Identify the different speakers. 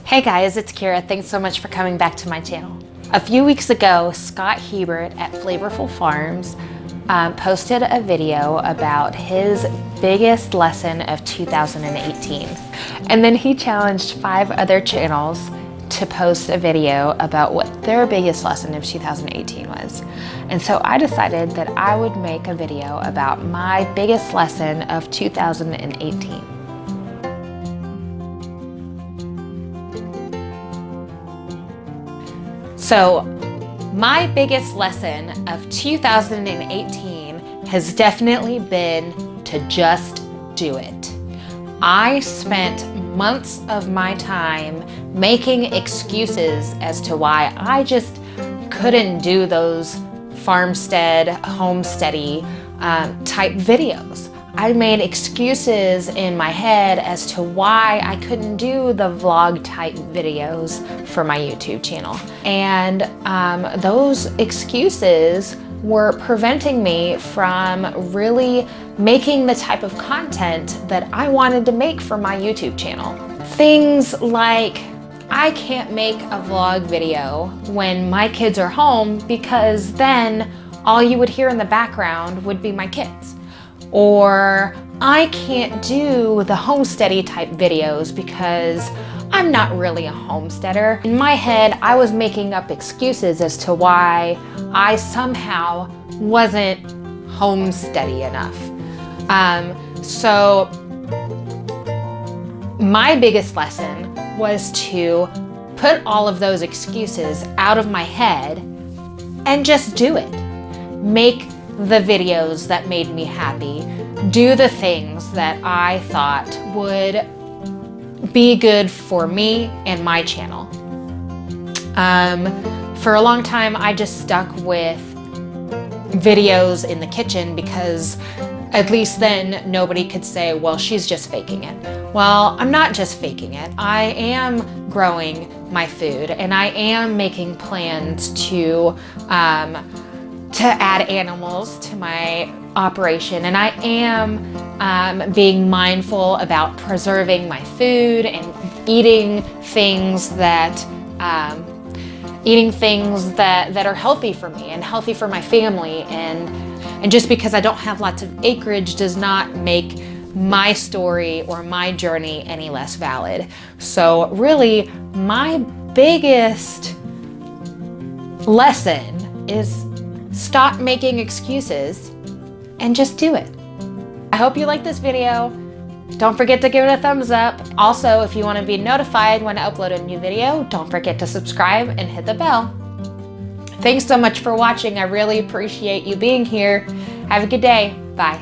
Speaker 1: Hey guys, it's Kira. Thanks so much for coming back to my channel. A few weeks ago, Scott Hebert at Flavourful Farms posted a video about his biggest lesson of 2018. And then he challenged 5 other channels to post a video about what their biggest lesson of 2018 was. And so I decided that I would make a video about my biggest lesson of 2018. So my biggest lesson of 2018 has definitely been to just do it. I spent months of my time making excuses as to why I just couldn't do those farmstead, homesteady type videos. I made excuses in my head as to why I couldn't do the vlog type videos for my YouTube channel. And those excuses were preventing me from really making the type of content that I wanted to make for my YouTube channel. Things like, I can't make a vlog video when my kids are home because then all you would hear in the background would be my kids. Or I can't do the homesteady type videos because I'm not really a homesteader. In my head, I was making up excuses as to why I somehow wasn't homesteady enough. So my biggest lesson was to put all of those excuses out of my head and just do it. Make the videos that made me happy, do the things that I thought would be good for me and my channel. For a long time, I just stuck with videos in the kitchen because at least then nobody could say, well, she's just faking it. Well, I'm not just faking it. I am growing my food and I am making plans to add animals to my operation, and I am being mindful about preserving my food and eating things that are healthy for me and healthy for my family. And just because I don't have lots of acreage does not make my story or my journey any less valid. So really, my biggest lesson is stop making excuses and just do it. I hope you like this video. Don't forget to give it a thumbs up. Also, if you want to be notified when I upload a new video, don't forget to subscribe and hit the bell. Thanks so much for watching. I really appreciate you being here. Have a good day. Bye.